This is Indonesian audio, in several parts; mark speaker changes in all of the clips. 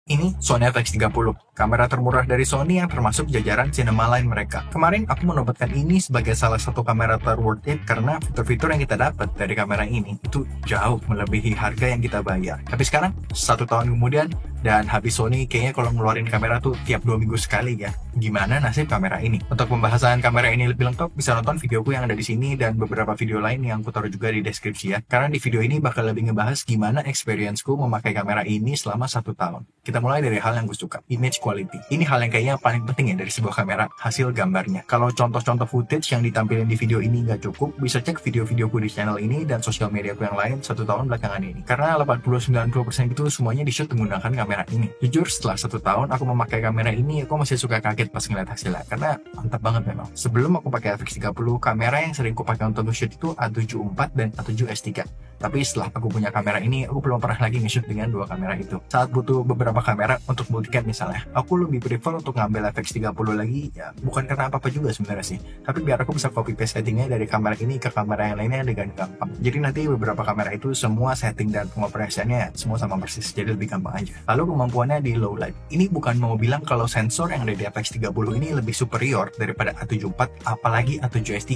Speaker 1: Ini Sony FX30, kamera termurah dari Sony yang termasuk jajaran cinema line mereka. Kemarin aku menobatkan ini sebagai salah satu kamera ter worth it karena fitur-fitur yang kita dapat dari kamera ini itu jauh melebihi harga yang kita bayar. Tapi sekarang, 1 tahun kemudian, dan habis Sony kayaknya kalau ngeluarin kamera tuh tiap 2 minggu sekali ya. Gimana nasib kamera ini? Untuk pembahasan kamera ini lebih lengkap, bisa nonton videoku yang ada di sini dan beberapa video lain yang aku taruh juga di deskripsi ya. Karena di video ini bakal lebih ngebahas gimana experience-ku memakai kamera ini selama 1 tahun. Kita mulai dari hal yang gue suka, image quality. Ini hal yang kayaknya paling penting ya dari sebuah kamera, hasil gambarnya. Kalau contoh-contoh footage yang ditampilin di video ini nggak cukup, bisa cek video-videoku di channel ini dan sosial mediaku yang lain 1 tahun belakangan ini. Karena 80-90% itu semuanya di shoot menggunakan kamera ini. Jujur, setelah 1 tahun aku memakai kamera ini, aku masih suka kaget pas ngeliat hasilnya, karena mantap banget memang. Sebelum aku pakai FX30, kamera yang sering aku pakai untuk nge-shoot itu A7 IV dan A7 S3. Tapi setelah aku punya kamera ini, aku belum pernah lagi nge-shoot dengan 2 kamera itu. Saat butuh beberapa kamera untuk multicam misalnya, aku lebih prefer untuk ngambil FX30 lagi, ya bukan karena apa-apa juga sebenarnya sih, tapi biar aku bisa copy paste settingnya dari kamera ini ke kamera yang lainnya dengan gampang. Jadi nanti beberapa kamera itu semua setting dan pengoperasiannya semua sama persis, jadi lebih gampang aja. Lalu kemampuannya di low light. Ini bukan mau bilang kalau sensor yang ada di FX30 ini lebih superior daripada A7 IV, apalagi A7 S3.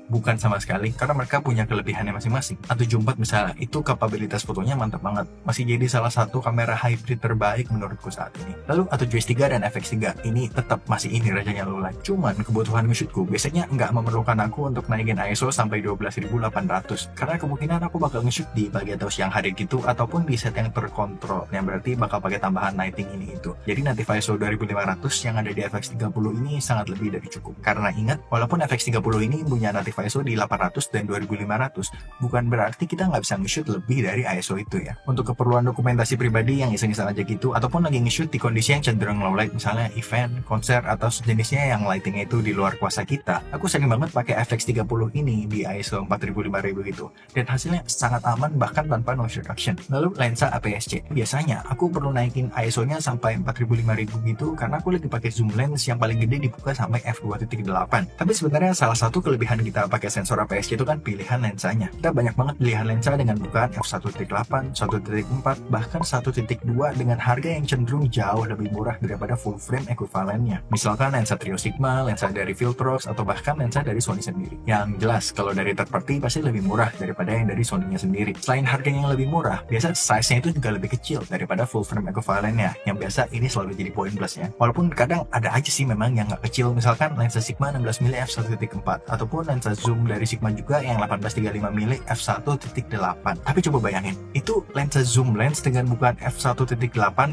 Speaker 1: Bukan sama sekali, karena mereka punya kelebihannya masing-masing. A7 IV misalnya, itu kapabilitas fotonya mantap banget. Masih jadi salah satu kamera hybrid terbaik menurutku saat ini. Lalu A7 S3 dan FX3, ini tetap masih ini rajanya low light. Cuman kebutuhan nge-shootku biasanya nggak memerlukan aku untuk naikin ISO sampai 12.800. Karena kemungkinan aku bakal nge-shoot di pagi atau siang hari gitu, ataupun di set yang terkontrol, yang berarti bakal pakai tambahan lighting ini itu. Jadi native ISO 2500 yang ada di FX30 ini sangat lebih dari cukup. Karena ingat, walaupun FX30 ini punya native ISO di 800 dan 2500, bukan berarti kita nggak bisa nge-shoot lebih dari ISO itu ya. Untuk keperluan dokumentasi pribadi yang iseng-iseng aja gitu, ataupun lagi nge-shoot di kondisi yang cenderung low light, misalnya event, konser, atau sejenisnya yang lightingnya itu di luar kuasa kita, aku sering banget pakai FX30 ini di ISO 4000-5000 gitu, dan hasilnya sangat aman bahkan tanpa noise reduction. Lalu lensa APS-C, biasanya aku perlu naikin ISO-nya sampai 4000-5000 gitu karena aku lagi pakai zoom lens yang paling gede dibuka sampai f2.8. Tapi sebenarnya salah satu kelebihan kita pakai sensor APS-C itu kan pilihan lensanya. Kita banyak banget pilihan lensa dengan bukaan f1.8, 1.4, bahkan 1.2 dengan harga yang cenderung jauh lebih murah daripada full frame ekuivalennya. Misalkan lensa Trio Sigma, lensa dari Viltrox, atau bahkan lensa dari Sony sendiri. Yang jelas, kalau dari third party pasti lebih murah daripada yang dari Sony-nya sendiri. Selain harganya yang lebih murah, biasa size-nya itu juga lebih kecil daripada full frame ekuivalennya. Yang biasa ini selalu jadi poin plusnya. Walaupun kadang ada aja sih memang yang nggak kecil, misalkan lensa Sigma 16mm f1.4, ataupun lensa zoom dari Sigma juga yang 1835mm f1.8. Tapi coba bayangin, itu lensa zoom lens dengan bukaan f1.8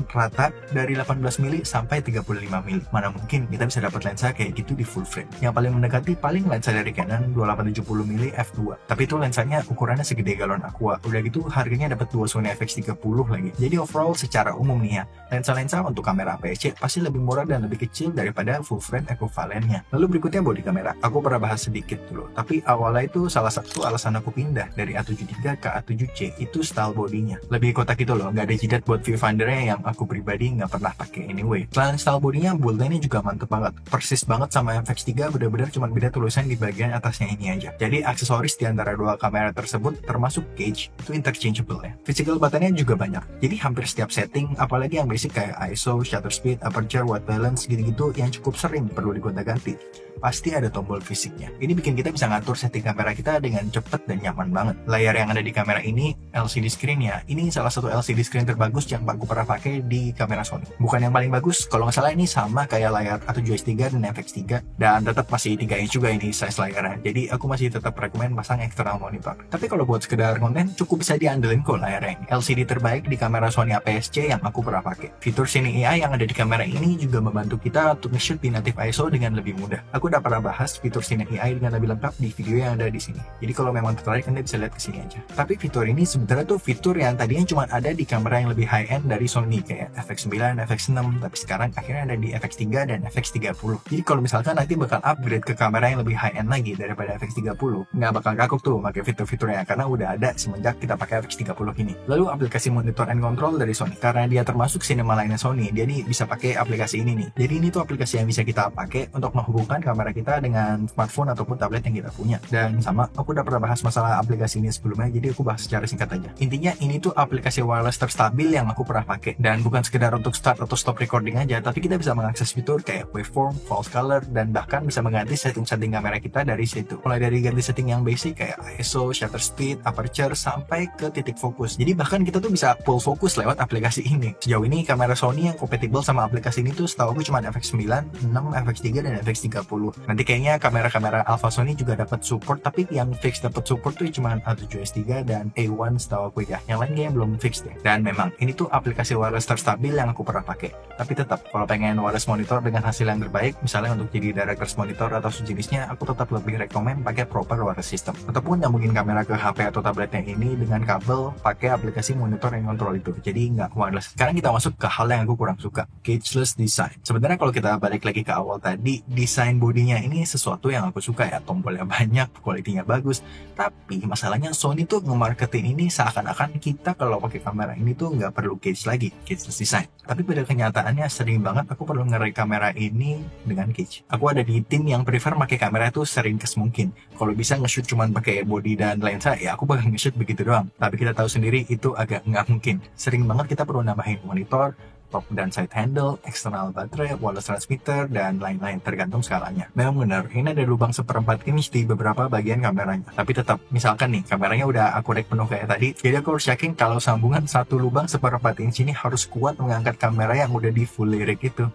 Speaker 1: rata dari 18mm sampai 35mm. Mana mungkin kita bisa dapat lensa kayak gitu di full frame. Yang paling mendekati paling lensa dari Canon 2870mm f2. Tapi itu lensanya ukurannya segede galon aqua. Udah gitu harganya dapat 2 Sony FX30 lagi. Jadi overall secara umum nih ya, lensa-lensa untuk kamera APS-C pasti lebih murah dan lebih kecil daripada full frame ekuivalennya. Lalu berikutnya body kamera. Aku pernah bahas sedikit dulu, tapi awalnya itu salah satu alasan aku pindah dari A7 III ke A7C itu style bodinya. Lebih kotak gitu loh, nggak ada jidat buat viewfindernya yang aku pribadi nggak pernah pakai anyway. Selain style bodinya, build-nya ini juga mantep banget. Persis banget sama FX3, bener-bener cuma beda tulisan di bagian atasnya ini aja. Jadi aksesoris di antara 2 kamera tersebut termasuk cage itu interchangeable ya. Physical buttonnya juga banyak. Jadi hampir setiap setting, apalagi yang basic kayak ISO, shutter speed, aperture, white balance gitu-gitu yang cukup sering perlu digonta-ganti, pasti ada tombol fisiknya. Ini bikin kita bisa ngatur setting kamera kita dengan cepet dan nyaman banget. Layar yang ada di kamera ini LCD screen ya. Ini salah satu LCD screen terbagus yang aku pernah pakai di kamera Sony. Bukan yang paling bagus, kalau nggak salah ini sama kayak layar A7S3 dan FX3, dan tetap masih 3 inch juga ini size layarnya. Jadi aku masih tetap rekomen pasang external monitor. Tapi kalau buat sekedar konten cukup bisa diandelin kok layarnya ini. LCD terbaik di kamera Sony APS-C yang aku pernah pakai. Fitur Cine AI yang ada di kamera ini juga membantu kita untuk nge-shoot di native ISO dengan lebih mudah. Aku udah pernah bahas fitur Cine AI dengan lebih lengkap di video yang ada di sini. Jadi kalau memang tertarik, Anda bisa lihat ke sini aja. Tapi fitur ini sebenarnya tuh fitur yang tadinya cuma ada di kamera yang lebih high-end dari Sony kayak FX9, FX6, tapi sekarang akhirnya ada di FX3 dan FX30. Jadi kalau misalkan nanti bakal upgrade ke kamera yang lebih high-end lagi daripada FX30, nggak bakal kaku tuh pakai fitur-fiturnya karena udah ada semenjak kita pakai FX30 ini. Lalu aplikasi monitor and control dari Sony, karena dia termasuk cinema line Sony, dia nih bisa pakai aplikasi ini nih. Jadi ini tuh aplikasi yang bisa kita pakai untuk menghubungkan kamera kita dengan smartphone ataupun tablet yang kita punya. Dan sama, aku udah pernah bahas masalah aplikasi ini sebelumnya, jadi aku bahas secara singkat aja. Intinya ini tuh aplikasi wireless terstabil yang aku pernah pakai, dan bukan sekedar untuk start atau stop recording aja, tapi kita bisa mengakses fitur kayak waveform, false color, dan bahkan bisa mengganti setting-setting kamera kita dari situ. Mulai dari ganti setting yang basic kayak ISO, shutter speed, aperture, sampai ke titik fokus. Jadi bahkan kita tuh bisa full fokus lewat aplikasi ini. Sejauh ini kamera Sony yang kompatibel sama aplikasi ini tuh setahu aku cuma FX9, 6, FX3, dan FX30. Nanti kayaknya kamera-kamera Alpha Sony juga dapat support, tapi yang fix dapat support tuh cuma A7S3 dan A1 setahu aku ya. Yang lain kayaknya belum fix deh. Dan memang ini tuh aplikasi wireless terstabil yang aku pernah pakai. Tapi tetap kalau pengen wireless monitor dengan hasil yang terbaik, misalnya untuk jadi director's monitor atau sejenisnya, aku tetap lebih rekomen pakai proper wireless system. Ataupun nyambungin kamera ke HP atau tabletnya ini dengan kabel pakai aplikasi monitor yang kontrol itu. Jadi nggak wireless. Sekarang kita masuk ke hal yang aku kurang suka, cageless design. Sebenarnya kalau kita balik lagi ke awal tadi, desain bodinya ini sesuatu yang aku suka ya, tombolnya banyak, kualitinya bagus. Tapi masalahnya Sony tuh nge-marketin ini seakan-akan kita kalau pakai kamera ini tuh nggak perlu cage lagi, cageless design. Tapi pada kenyataannya sering banget aku perlu ngerekam kamera ini dengan cage. Aku ada di tim yang prefer pakai kamera itu seringkes mungkin. Kalau bisa nge-shoot cuman pakai body dan lensa, ya aku bakal nge-shoot begitu doang. Tapi kita tahu sendiri itu agak nggak mungkin. Sering banget kita perlu nambahin monitor, top dan side handle, eksternal baterai, wireless transmitter, dan lain-lain tergantung skalanya. Memang benar, ini ada lubang 1/4 inch di beberapa bagian kameranya. Tapi tetap, misalkan nih, kameranya udah aku rek penuh kayak tadi, jadi aku harus yakin kalau sambungan satu lubang 1/4 inch ini harus kuat mengangkat kamera yang udah di full rig itu.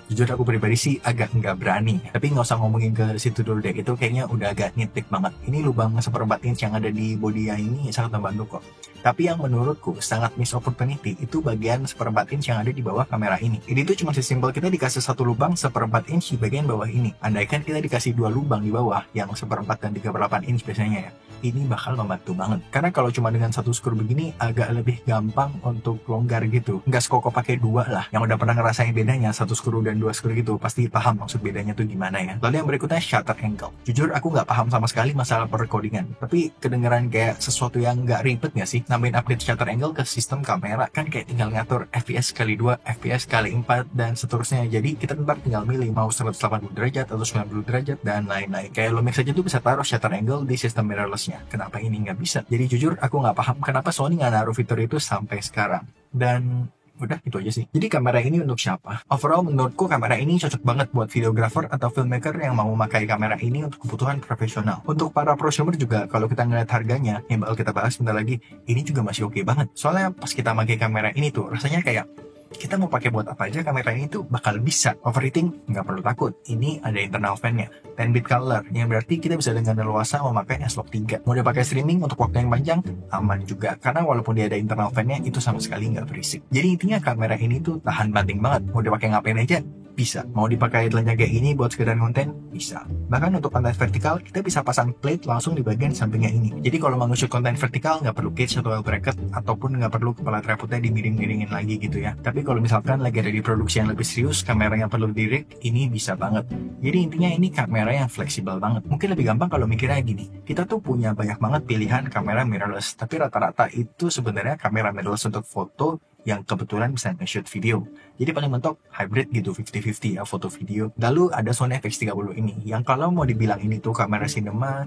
Speaker 1: Jujur aku pribadi sih agak nggak berani. Tapi nggak usah ngomongin ke situ dulu deh, itu kayaknya udah agak nitpick banget. Ini lubang 1/4 inch yang ada di body yang ini sangat membantu kok. Tapi yang menurutku sangat miss opportunity itu bagian 1/4 inch yang ada di bawah kamera ini. Ini tuh cuma sesimpel kita dikasih satu lubang 1/4 inch di bagian bawah ini. Andaikan kita dikasih dua lubang di bawah yang 1/4 dan 3/8 inch biasanya ya, ini bakal membantu banget. Karena kalau cuma dengan satu skru begini agak lebih gampang untuk longgar gitu. Nggak sekoko pakai dua lah. Yang udah pernah ngerasain bedanya satu skru dan dua skru gitu pasti paham maksud bedanya tuh gimana ya. Lalu yang berikutnya shutter angle. Jujur aku nggak paham sama sekali masalah perrecordingan. Tapi kedengeran kayak sesuatu yang nggak ribet nggak sih? Nambahin update shutter angle ke sistem kamera kan kayak tinggal ngatur FPS kali 2, FPS kali 4 dan seterusnya. Jadi kita ntar tinggal milih mau 180 derajat atau 90 derajat dan lain-lain. Kayak Lumix aja tuh bisa taruh shutter angle di sistem mirrorless-nya. Kenapa ini nggak bisa? Jadi jujur aku nggak paham kenapa Sony nggak naruh fitur itu sampai sekarang. Dan udah itu aja sih. Jadi kamera ini untuk siapa? Overall menurutku kamera ini cocok banget buat videographer atau filmmaker yang mau memakai kamera ini untuk kebutuhan profesional. Untuk para prosumer juga kalau kita ngeliat harganya yang bakal kita bahas bentar lagi, ini juga masih oke banget. Soalnya pas kita pakai kamera ini tuh rasanya kayak kita mau pakai buat apa aja kamera ini tuh bakal bisa. Overheating nggak perlu takut. Ini ada internal fan-nya, 10-bit color, yang berarti kita bisa dengan leluasa memakai S-Log 3. Mau dipakai streaming untuk waktu yang panjang, aman juga. Karena walaupun dia ada internal fan-nya, itu sama sekali nggak berisik. Jadi intinya kamera ini tuh tahan banting banget. Mau dipakai ngapain aja, bisa. Mau dipakai telanjang kayak ini buat sekedar konten, bisa. Bahkan untuk konten vertikal, kita bisa pasang plate langsung di bagian sampingnya ini. Jadi kalau mau nge-shoot konten vertikal, nggak perlu cage atau bracket, ataupun nggak perlu kepala tripodnya dimiring-miringin lagi gitu ya. Tapi kalau misalkan lagi ada di produksi yang lebih serius, kamera yang perlu di-rig, ini bisa banget. Jadi intinya ini kamera yang fleksibel banget. Mungkin lebih gampang kalau mikirnya gini, kita tuh punya banyak banget pilihan kamera mirrorless, tapi rata-rata itu sebenarnya kamera mirrorless untuk foto yang kebetulan bisa nge-shoot video. Jadi paling mentok hybrid gitu, 50-50 ya, foto video. Lalu ada Sony FX30 ini, yang kalau mau dibilang ini tuh kamera cinema,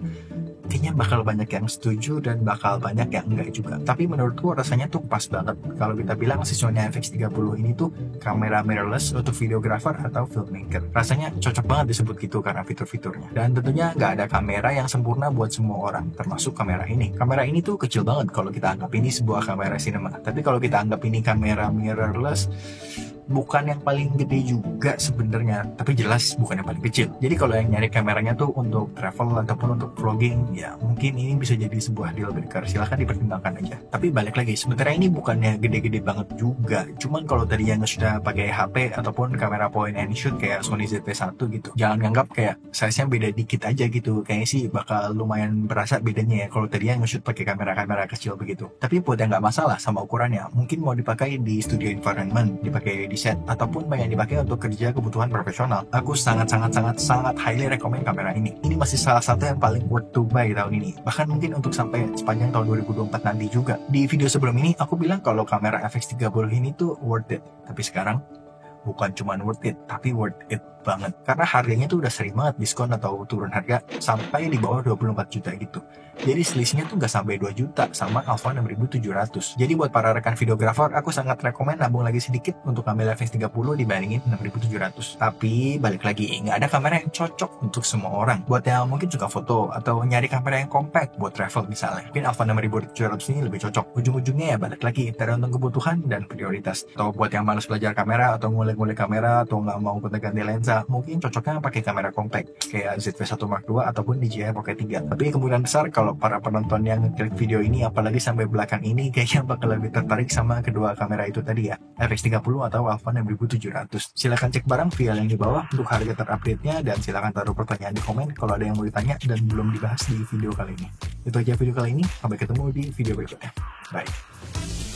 Speaker 1: kayaknya bakal banyak yang setuju dan bakal banyak yang enggak juga. Tapi menurutku rasanya tuh pas banget kalau kita bilang si Sony FX30 ini tuh kamera mirrorless untuk videographer atau filmmaker. Rasanya cocok banget disebut gitu karena fitur-fiturnya. Dan tentunya nggak ada kamera yang sempurna buat semua orang, termasuk kamera ini. Kamera ini tuh kecil banget kalau kita anggap ini sebuah kamera cinema. Tapi kalau kita anggap ini kamera mirrorless, bukan yang paling gede juga sebenarnya, tapi jelas bukan yang paling kecil. Jadi kalau yang nyari kameranya tuh untuk travel ataupun untuk vlogging, ya mungkin ini bisa jadi sebuah deal breaker. Silahkan dipertimbangkan aja. Tapi balik lagi, sebenarnya ini bukannya gede-gede banget juga. Cuman kalau tadi yang sudah pakai HP ataupun kamera point and shoot kayak Sony ZV-1 gitu, jangan nganggap kayak size-nya beda dikit aja gitu. Kayaknya sih bakal lumayan berasa bedanya ya kalau tadi yang nge-shoot pakai kamera-kamera kecil begitu. Tapi buat yang nggak masalah sama ukurannya, mungkin mau dipakai di studio environment, dipakai di set, ataupun pengen dipakai untuk kerja kebutuhan profesional, aku sangat highly recommend kamera ini. Ini masih salah satu yang paling worth to buy tahun ini, bahkan mungkin untuk sampai sepanjang tahun 2024 nanti juga. Di video sebelum ini aku bilang kalau kamera FX30 ini tuh worth it, tapi sekarang bukan cuma worth it, tapi worth it banget. Karena harganya tuh udah sering banget diskon atau turun harga sampai di bawah 24 juta gitu. Jadi selisihnya tuh nggak sampai 2 juta sama Alpha 6700. Jadi buat para rekan videografer, aku sangat rekomen nabung lagi sedikit untuk ambil FX30 dibandingin 6700. Tapi balik lagi, nggak ada kamera yang cocok untuk semua orang. Buat yang mungkin suka foto atau nyari kamera yang compact buat travel misalnya, mungkin Alpha 6700 ini lebih cocok. Ujung-ujungnya ya balik lagi, tergantung kebutuhan dan prioritas. Atau buat yang malas belajar kamera atau ngulik-ngulik kamera atau nggak mau ganti lensa, mungkin cocoknya pakai kamera compact kayak ZV-1 Mark II ataupun DJI Pocket 3. Tapi kemungkinan besar kalau para penonton yang ngeklik video ini apalagi sampai belakang ini kayaknya bakal lebih tertarik sama kedua kamera itu tadi ya, FX30 atau Alpha 6700. Silahkan cek barang via link di bawah untuk harga terupdate-nya dan silahkan taruh pertanyaan di komen kalau ada yang mau ditanya dan belum dibahas di video kali ini. Itu aja video kali ini, sampai ketemu di video berikutnya. Bye.